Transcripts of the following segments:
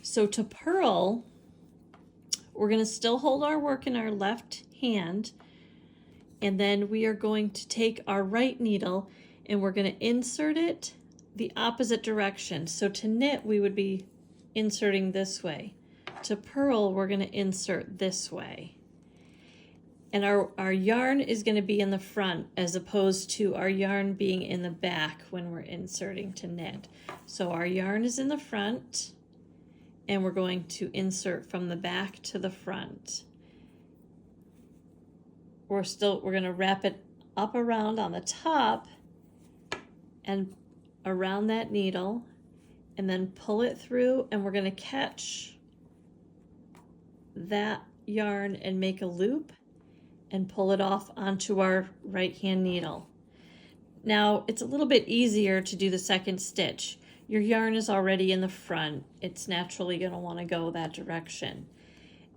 So to purl, we're going to still hold our work in our left hand, and then we are going to take our right needle and we're going to insert it the opposite direction. So to knit, we would be inserting this way. To purl, we're going to insert this way. And our yarn is going to be in the front as opposed to our yarn being in the back when we're inserting to knit. So our yarn is in the front and we're going to insert from the back to the front. We're going to wrap it up around on the top and around that needle and then pull it through, and we're going to catch that yarn and make a loop and pull it off onto our right hand needle. Now it's a little bit easier to do the second stitch. Your yarn is already in the front. It's naturally going to want to go that direction.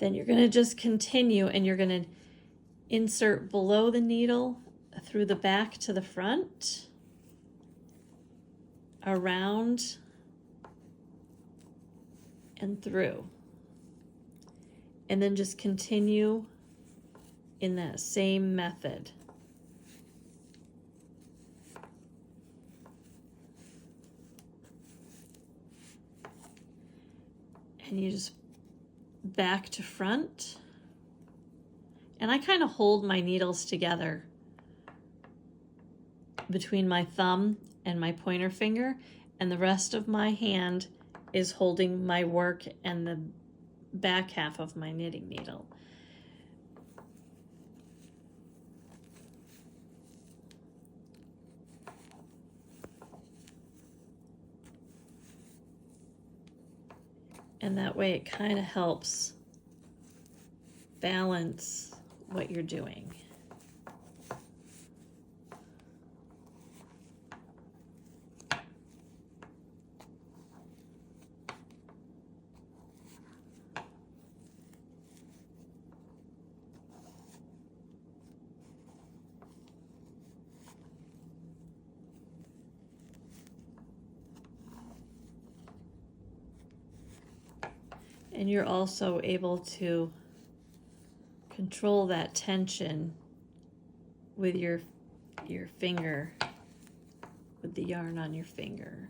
Then you're going to just continue and you're going to insert below the needle through the back to the front, around and through. And then just continue in that same method. And you just back to front. And I kind of hold my needles together between my thumb and my pointer finger, and the rest of my hand is holding my work and the back half of my knitting needle. And that way it kind of helps balance what you're doing. And you're also able to control that tension with your finger, with the yarn on your finger.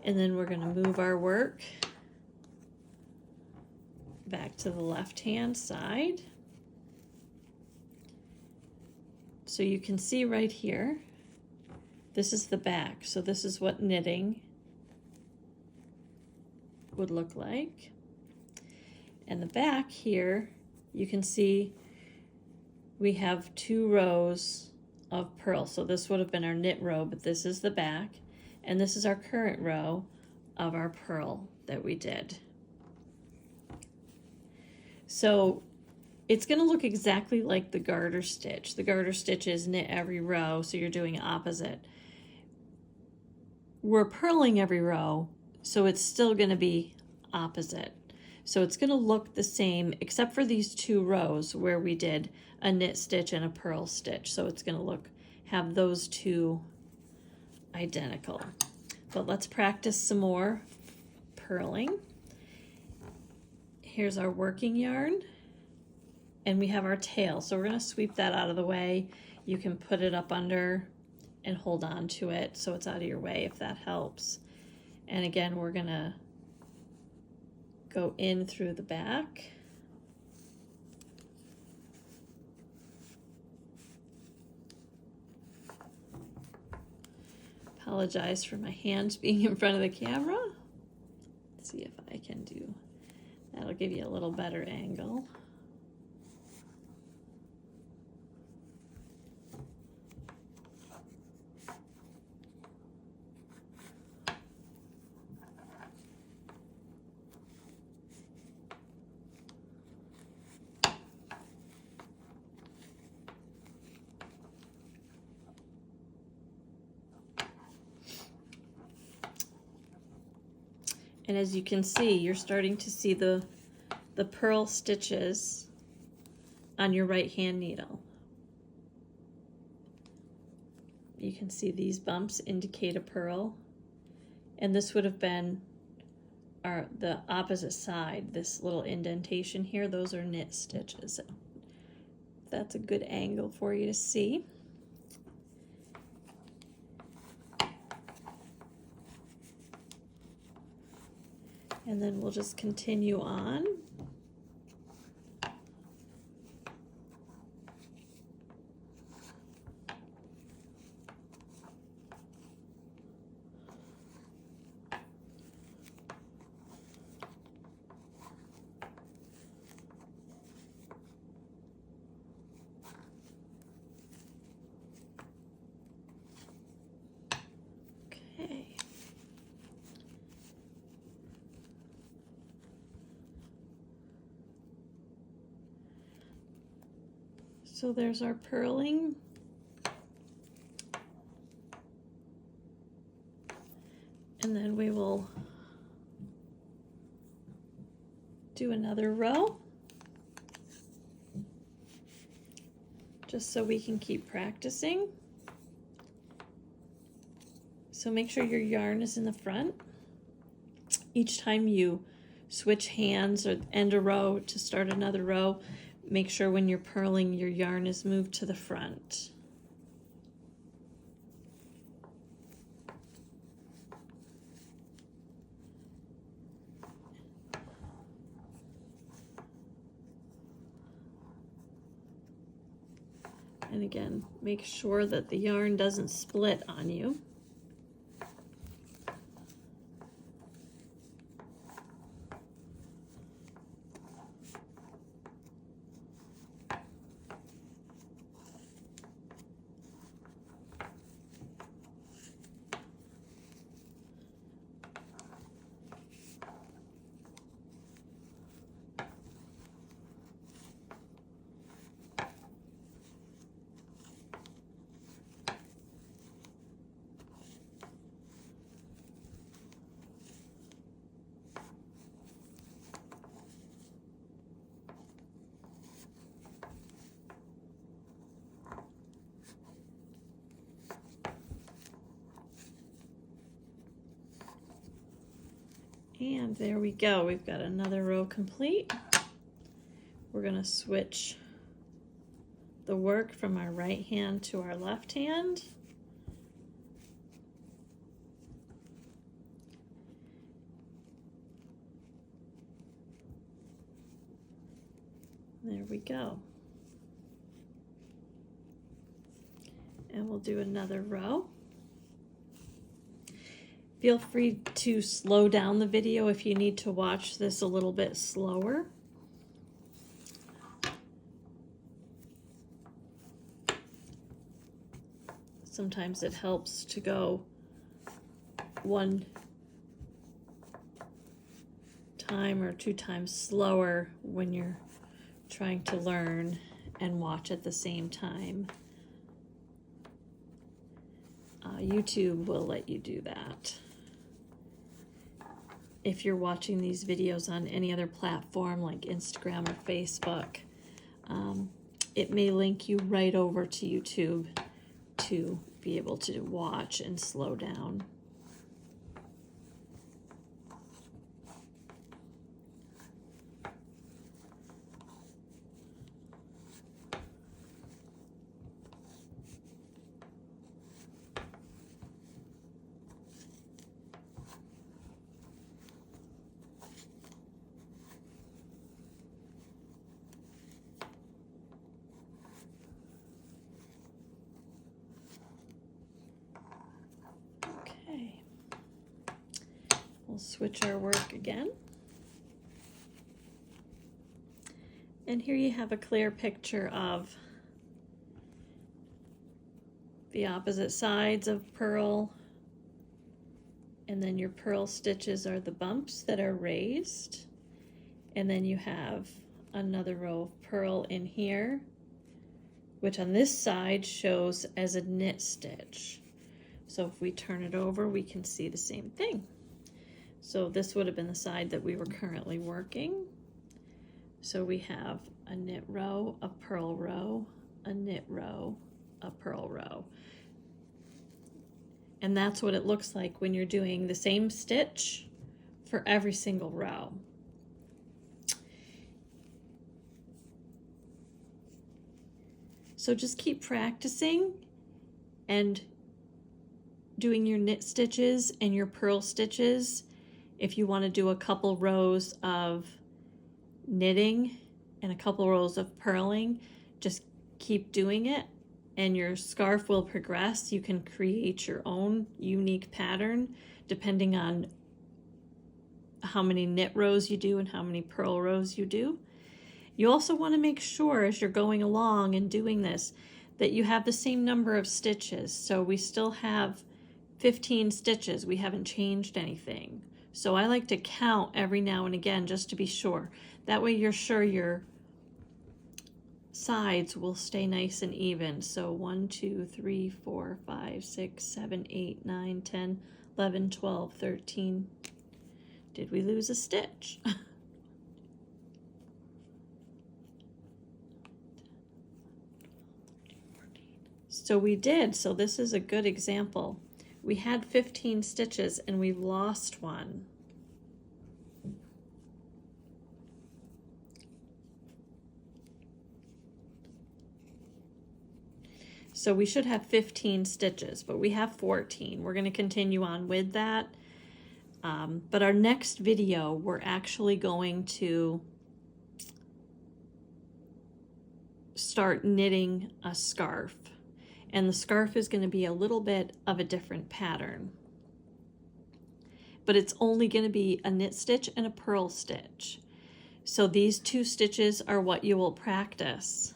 And then we're going to move our work back to the left-hand side. So you can see right here, this is the back. So this is what knitting would look like. And the back here, you can see we have 2 rows of purl. So this would have been our knit row, but this is the back. And this is our current row of our purl that we did. So it's going to look exactly like the garter stitch. The garter stitch is knit every row, so you're doing opposite. We're purling every row, so it's still going to be opposite. So it's going to look the same except for these 2 rows where we did a knit stitch and a purl stitch. So it's going to have those 2 identical. But let's practice some more purling. Here's our working yarn, and we have our tail. So we're going to sweep that out of the way. You can put it up under and hold on to it so it's out of your way if that helps. And again, we're going to go in through the back. Apologize for my hands being in front of the camera. Let's see if I can do, that'll give you a little better angle. And as you can see, you're starting to see the purl stitches on your right hand needle. you can see these bumps indicate a purl. And this would have been the opposite side, this little indentation here, those are knit stitches. That's a good angle for you to see. And then we'll just continue on. So there's our purling. And then we will do another row, just so we can keep practicing. So make sure your yarn is in the front. Each time you switch hands or end a row to start another row, make sure when you're purling your yarn is moved to the front. And again, make sure that the yarn doesn't split on you. And there we go, we've got another row complete. We're going to switch the work from our right hand to our left hand. There we go. And we'll do another row. Feel free to slow down the video if you need to watch this a little bit slower. Sometimes it helps to go one time or two times slower when you're trying to learn and watch at the same time. YouTube will let you do that. If you're watching these videos on any other platform like Instagram or Facebook, it may link you right over to YouTube to be able to watch and slow down. We'll switch our work again. And here you have a clear picture of the opposite sides of purl. And then your purl stitches are the bumps that are raised. And then you have another row of purl in here, which on this side shows as a knit stitch. So if we turn it over, we can see the same thing. So this would have been the side that we were currently working. So we have a knit row, a purl row, a knit row, a purl row. And that's what it looks like when you're doing the same stitch for every single row. So just keep practicing and doing your knit stitches and your purl stitches. If you want to do a couple rows of knitting and a couple rows of purling, just keep doing it and your scarf will progress. You can create your own unique pattern depending on how many knit rows you do and how many purl rows you do. You also want to make sure as you're going along and doing this that you have the same number of stitches. So we still have 15 stitches. We haven't changed anything. So I like to count every now and again just to be sure. That way you're sure your sides will stay nice and even. So 1, 2, 3, 4, 5, 6, 7, 8, 9, 10, 11, 12, 13. Did we lose a stitch? So we did. So this is a good example. We had 15 stitches and we lost one. So we should have 15 stitches, but we have 14. We're going to continue on with that. But our next video, we're actually going to start knitting a scarf. And the scarf is going to be a little bit of a different pattern. But it's only going to be a knit stitch and a purl stitch. So these 2 stitches are what you will practice,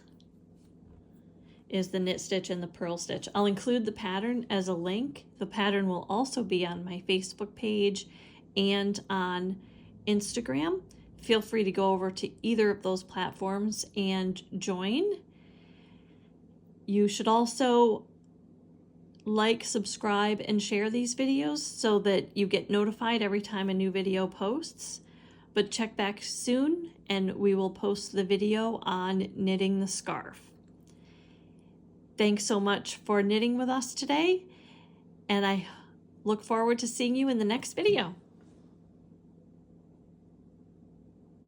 is the knit stitch and the purl stitch. I'll include the pattern as a link. The pattern will also be on my Facebook page and on Instagram. Feel free to go over to either of those platforms and join. You should also like, subscribe, and share these videos so that you get notified every time a new video posts. But check back soon and we will post the video on knitting the scarf. Thanks so much for knitting with us today, and I look forward to seeing you in the next video.